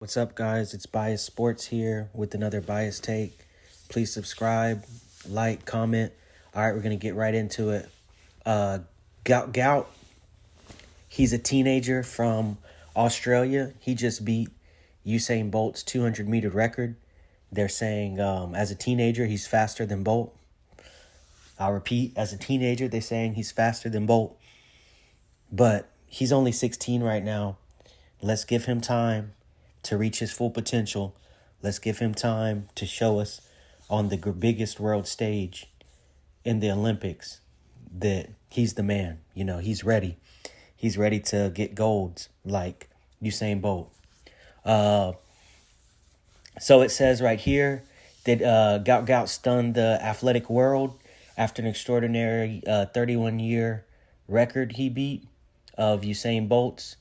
What's up, guys? It's Bias Sports here with another Bias Take. Please subscribe, like, comment. All right, we're going to get right into it. Gout Gout, he's a teenager from Australia. He just beat Usain Bolt's 200-meter record. They're saying as a teenager, he's faster than Bolt. I'll repeat, as a teenager, they're saying he's faster than Bolt. But he's only 16 right now. Let's give him time to reach his full potential. Let's give him time to show us on the biggest world stage in the Olympics that he's the man. You know, he's ready. He's ready to get golds like Usain Bolt. So it says right here that Gout Gout stunned the athletic world after an extraordinary 31-year record he beat of Usain Bolt's.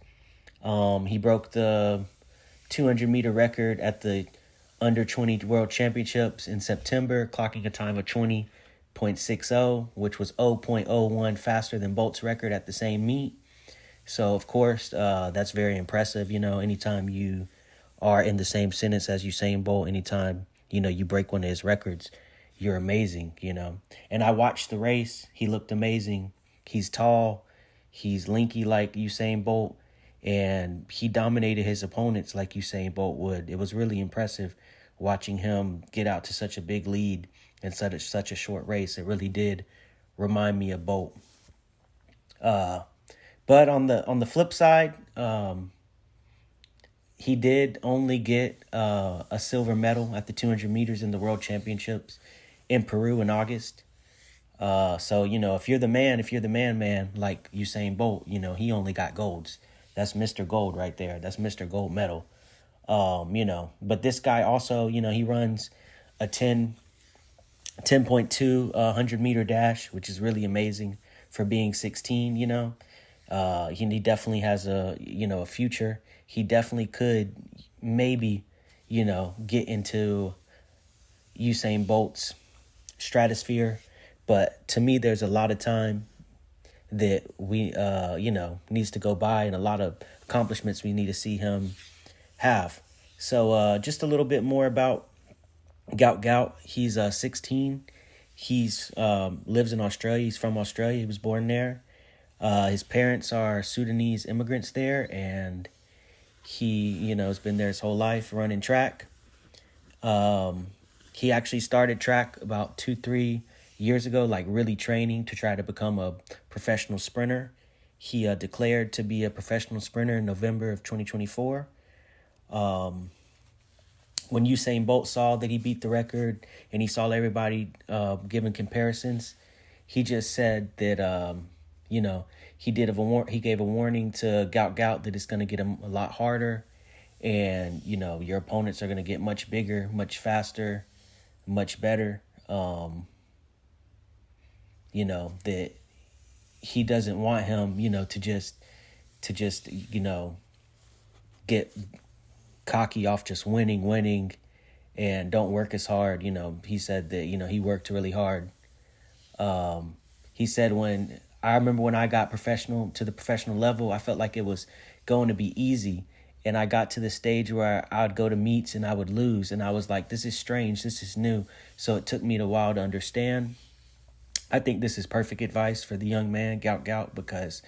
He broke the 200-meter record at the Under 20 World Championships in September, clocking a time of 20.60, which was 0.01 faster than Bolt's record at the same meet. So, of course, that's very impressive. You know, anytime you are in the same sentence as Usain Bolt, anytime, you know, you break one of his records, you're amazing, you know. And I watched the race. He looked amazing. He's tall. He's lanky like Usain Bolt. And he dominated his opponents like Usain Bolt would. It was really impressive watching him get out to such a big lead in such a short race. It really did remind me of Bolt. But on the flip side, he did only get a silver medal at the 200 meters in the World Championships in Peru in August. So, you know, if you're the man, like Usain Bolt, you know, he only got golds. That's Mr. Gold right there. That's Mr. Gold medal. You know, but this guy also, you know, he runs a 10.2 100-meter dash, which is really amazing for being 16, you know. He definitely has a future. He definitely could maybe, you know, get into Usain Bolt's stratosphere. But to me, there's a lot of time that we, needs to go by, and a lot of accomplishments we need to see him have. So just a little bit more about Gout Gout. He's 16. He's lives in Australia. He's from Australia. He was born there. His parents are Sudanese immigrants there, and he, you know, has been there his whole life running track. He actually started track about 2-3 years ago, like really training to try to become a professional sprinter. He declared to be a professional sprinter in November of 2024. When Usain Bolt saw that he beat the record and he saw everybody giving comparisons, he just said that, he gave a warning to Gout Gout that it's going to get him a lot harder. And, you know, your opponents are going to get much bigger, much faster, much better. You know, that he doesn't want him, you know, to just, you know, get cocky off just winning and don't work as hard. You know, he said that, you know, he worked really hard. He said I remember when I got to the professional level, I felt like it was going to be easy. And I got to the stage where I would go to meets and I would lose. And I was like, this is strange. This is new. So it took me a while to understand. I think this is perfect advice for the young man, Gout Gout, because,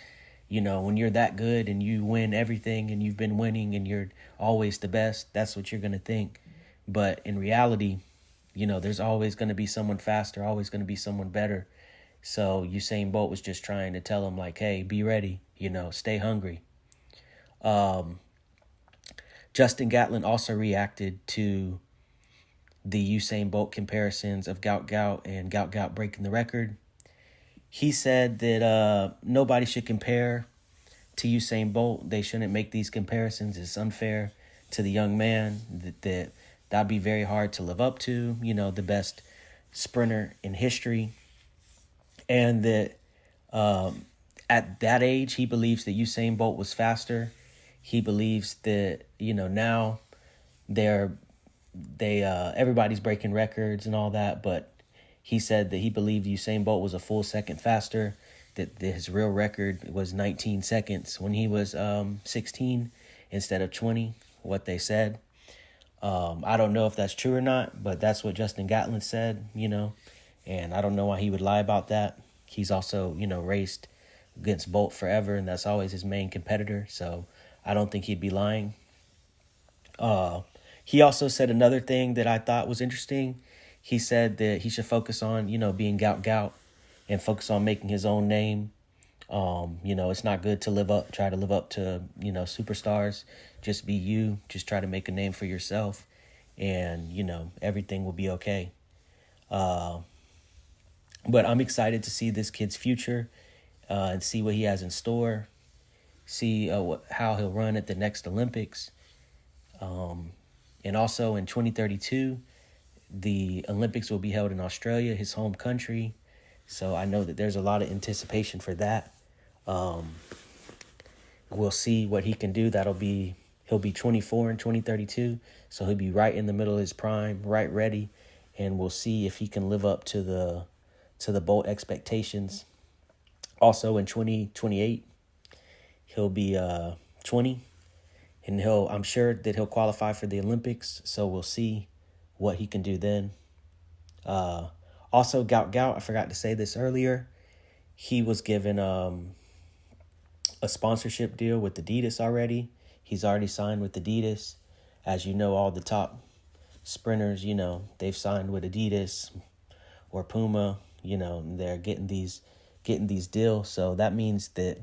you know, when you're that good and you win everything and you've been winning and you're always the best, that's what you're going to think. But in reality, you know, there's always going to be someone faster, always going to be someone better. So Usain Bolt was just trying to tell him, like, hey, be ready, you know, stay hungry. Justin Gatlin also reacted to the Usain Bolt comparisons of Gout Gout and Gout Gout breaking the record. He said that nobody should compare to Usain Bolt. They shouldn't make these comparisons. It's unfair to the young man. That'd be very hard to live up to, you know, the best sprinter in history. And that at that age, he believes that Usain Bolt was faster. He believes that, you know, now everybody's breaking records and all that, but he said that he believed Usain Bolt was a full second faster, that his real record was 19 seconds when he was 16 instead of 20. what they said. I don't know if that's true or not, but that's what Justin Gatlin said, and I don't know why he would lie about that. He's also, raced against Bolt forever, and that's always his main competitor, so I don't think he'd be lying. He also said another thing that I thought was interesting. He said that he should focus on, being Gout Gout and focus on making his own name. It's not good to try to live up to, superstars. Just be you. Just try to make a name for yourself, and, everything will be okay. But I'm excited to see this kid's future and see what he has in store, see how he'll run at the next Olympics. And also in 2032, the Olympics will be held in Australia, his home country. So I know that there's a lot of anticipation for that. We'll see what he can do. He'll be 24 in 2032. So he'll be right in the middle of his prime, right ready. And we'll see if he can live up to the Bolt expectations. Also in 2028, he'll be 20. And I'm sure that he'll qualify for the Olympics. So we'll see what he can do then. Also, Gout Gout, I forgot to say this earlier. He was given a sponsorship deal with Adidas already. He's already signed with Adidas. As you know, all the top sprinters, they've signed with Adidas or Puma. They're getting these deals. So that means that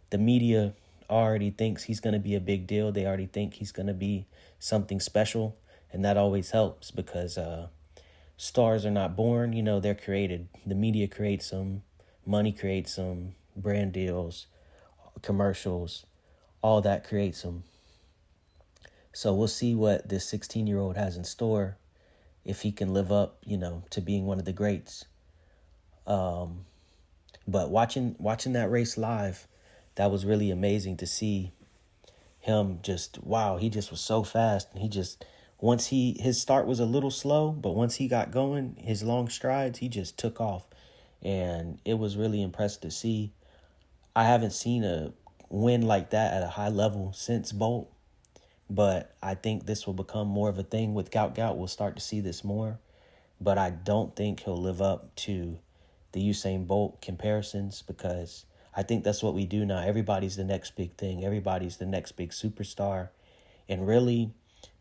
the media already thinks he's going to be a big deal. They already think he's going to be something special. And that always helps because stars are not born, they're created. The media creates them, money creates them, brand deals, commercials, all that creates them. So we'll see what this 16-year-old has in store, if he can live up, to being one of the greats. But watching that race live, that was really amazing to see him he just was so fast. And his start was a little slow, but once he got going, his long strides, he just took off. And it was really impressive to see. I haven't seen a win like that at a high level since Bolt, but I think this will become more of a thing with Gout Gout. We'll start to see this more, but I don't think he'll live up to the Usain Bolt comparisons because I think that's what we do now. Everybody's the next big thing. Everybody's the next big superstar. And really,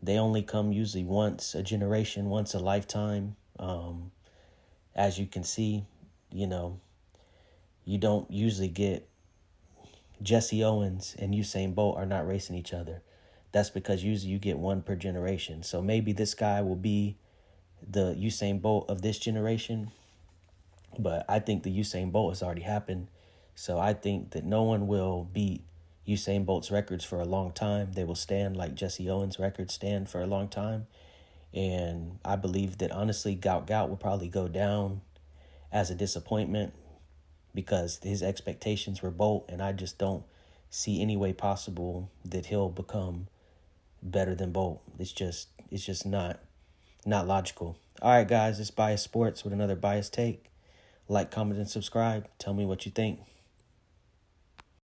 they only come usually once a generation, once a lifetime. As you can see, you don't usually get Jesse Owens and Usain Bolt are not racing each other. That's because usually you get one per generation. So maybe this guy will be the Usain Bolt of this generation. But I think the Usain Bolt has already happened. So I think that no one will beat Usain Bolt's records for a long time. They will stand like Jesse Owens' records stand for a long time. And I believe that, honestly, Gout Gout will probably go down as a disappointment because his expectations were Bolt, and I just don't see any way possible that he'll become better than Bolt. It's just not logical. All right, guys, it's Bias Sports with another Bias Take. Like, comment, and subscribe. Tell me what you think.